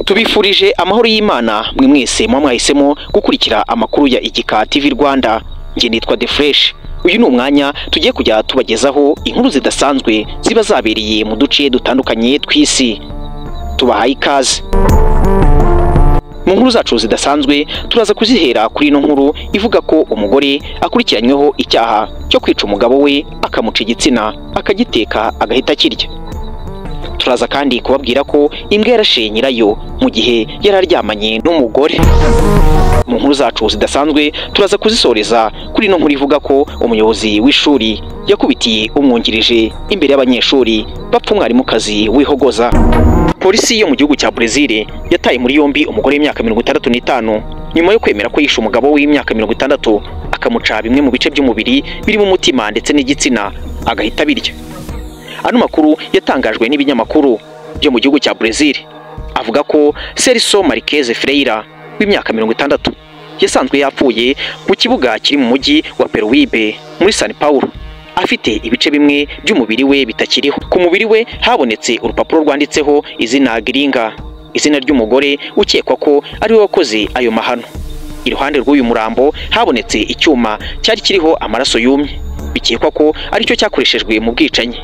Tubifurije amahoro y'Imana mwe mwese mwahisemo gukurikira amakuru ya Igika TV Rwanda. Nge nitwa The Fresh. Uyu ni umwanya tugiye kujya tubagezaho inkuru zidasanzwe ziba zabereye mu duce dutandukanye tw'isi. Tubahaye ikaze. Mu nkuru zacu zidasanzwe turaza kuzihera kuri ino nkuru ivuga ko umugore akurikiranyweho icyaha cyo kwica umugabo we akamuca igitsina akagiteka agahita kirya. Turaza kandi kubabwira ko imbwa yarashe nyirayo mu gihe yararyamanye n'umugore. Mu nkuru zacu zidasanzwe turaza kuzisoreza kuri ino nkuru ivuga ko umuyobozi w'ishuri yakubitiye umwungirije imbere y'abanyeshuri bapfa umwarimukazi wihogoza. Polisi yo mu gihugu cya Brazil yataye muri yombi umugore w'imyaka 65 nyuma yo kwemera ko yishe umugabo w'imyaka 60 akamuca bimwe mu bice by'umubiri birimo umutima ndetse n'igitsina agahita birya. Ano makuru yatangajwe n'ibinyamakuru byo mu gihugu cya Brazil avuga ko Celso Marques Freire w'imyaka 60 yasanzwe yapfuye mu kibuga kiri mu mujyi wa Peruíbe muri São Paulo afite ibice bimwe by'umubiri we bitakiriho. Ku mubiri we habonetse urupapuro rwanditseho izina Giringa, izina ry'umugore ukekwa ko ari we wakoze ayo mahano. Iruhande rw'uyu murambo habonetse icyuma cyari kiriho amaraso yumye, bikekwa ko ari cyo cyakoreshejwe mu bwicanyi.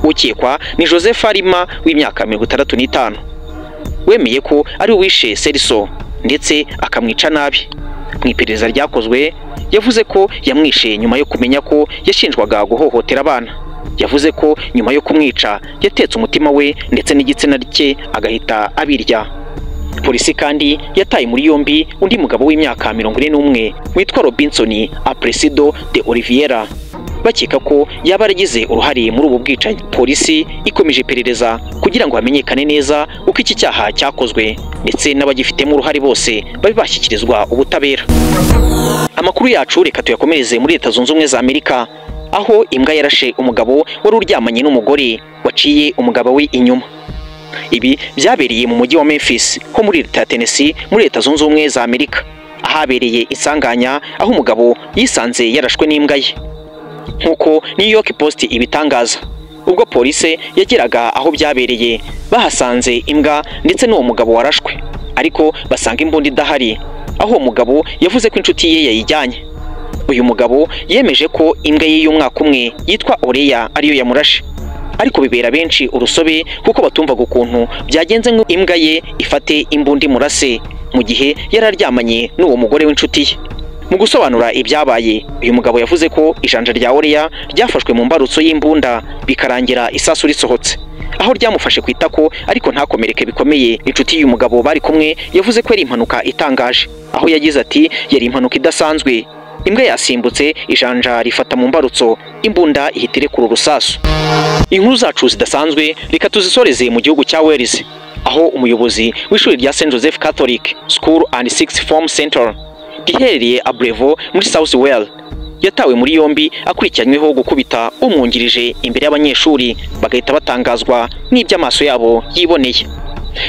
Ukekwa ni Joseph Arima w'imyaka 65 wemeye ko ari wishe Celso ndetse akamwica nabi. Mu iperereza ryakozwe yavuze ko yamwishe nyuma yo kumenya ko yashinjwaga guhohotera abana. Yavuze ko nyuma yo kumwica yatetse umutima we ndetse n'igitsina cye agahita abirya. Polisi kandi yataye muri yombi undi mugabo w'imyaka 41 witwa Robinson Aprecido de Oliveira bakeka ko yaba yaragize uruhare muri ubu bwicanyi. Polisi ikomeje iperereza kugira ngo hamenyekane neza uko iki cyaha cyakozwe ndetse n'abagifitemo uruhare bose babe bashyikirizwa ubutabera. Amakuru yacu reka tuyakomereze muri Leta Zunze Ubumwe za Amerika aho imbwa yarashe umugabo wari uryamanye n'umugore waciye umugabo we inyuma. Ibi byabereye mu mujyi wa Memphis ho muri Leta ya Tennessee muri Leta Zunze Ubumwe za Amerika ahabereye isanganya aho umugabo yisanze yarashwe n'imbwa ye. Nkuko New York Post ibitangaza, ubwo polisi yageraga aho byabereye bahasanze imbwa ndetse n'uwo mugabo warashwe, ariko basanga imbunda idahari aho umugabo yavuze ko inshuti ye yayijyanye. Uyu mugabo yemeje ko imbwa ye y'umwaka umwe yitwa Oreya ariyo yamurashe, ariko bibera benshi urusobe kuko batumvaga ukuntu byagenze ngo imbwa ye ifate imbunda imurase mu gihe yararyamanye n'uwo mugore w'inshuti ye. Mu gusobanura ibyabaye, uyu mugabo yavuze ko ijanja rya Oreya ryafashwe mu mbarutso y'imbunda bikarangira isasu risohotse, aho ryamufashe ku itako ariko ntakomereke bikomeye. Inshuti y'uyu mugabo bari kumwe yavuze ko yari impanuka itangaje, aho yagize ati yari impanuka idasanzwe. Imbwa yasimbutse, ijanja rifata mu mbarutso, imbunda ihita irekura urusasu. Inkuru zacu zidasanzwe reka tuzisoreze mu gihugu cya Wales aho umuyobozi w'ishuri rya St Joseph Catholic School and Sixth Form Center riherereye Abrevo muri South Wales yatawe muri yombi akurikiranyweho gukubita umwungirije imbere y'abanyeshuri bagahita batangazwa n'iby'amaso yabo yiboneye.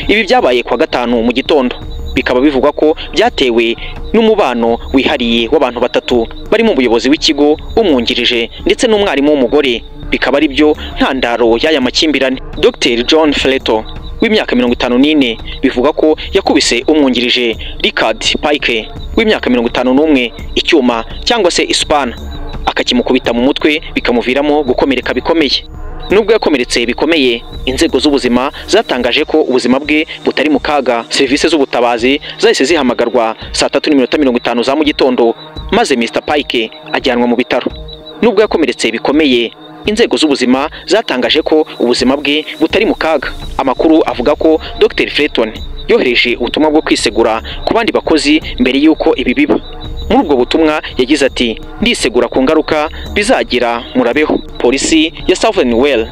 Ibi byabaye kwa gatanu mu gitondo, bikaba bivugwa ko byatewe n'umubano wihariye w'abantu batatu barimo umuyobozi w'ikigo, umwungirije ndetse n'umwarimu w'umugore, bikaba ari byo ntandaro y'aya makimbirane. Dr John Fleto w'imyaka 54 bivuga ko yakubise umwungirije Richard Pike w'imyaka 51 icyuma cyangwa se ispana akakimukubita mu mutwe bikamuviramo gukomereka bikomeye. Nubwo yakomeretse bikomeye, inzego z'ubuzima zatangaje ko ubuzima bwe butari mu kaga. Serivisi z'ubutabazi zahise zihamagarwa saa 3:50 za mu gitondo maze Mr Pike ajyanwa mu bitaro. Nubwo yakomeretse bikomeye, inzego z'ubuzima zatangaje ko ubuzima bwe butari mu kaga. Amakuru avuga ko Dr Fleton yohereje ubutumwa bwo kwisegura ku bandi bakozi mbere y'uko ibi biba. Muri ubwo butumwa yagize ati ndisegura ku ngaruka bizagira murabeho. Polisi ya Southern Wales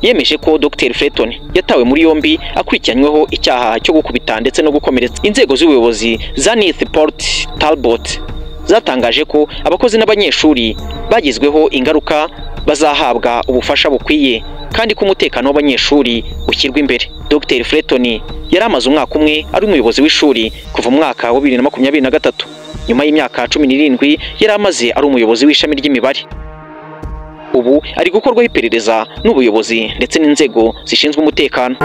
yemeje ko Dr Fleton yatawe muri yombi akurikiranyweho icyaha cyo gukubita ndetse no gukomeretsa. Inzego z'ubuyobozi za Newport Talbot zatangaje ko abakozi n'abanyeshuri bagizweho ingaruka bazahabwa ubufasha bukwiye kandi ko umutekano w'abanyeshuri ushyirwa imbere. Dr Fleton yari amaze umwaka umwe ari umuyobozi w'ishuri kuva mu mwaka wa 2023. Nyuma y'imyaka 17 yari amaze ari umuyobozi w'ishami ry'imibare. Ubu ari gukorwaho iperereza n'ubuyobozi ndetse n'inzego zishinzwe umutekano.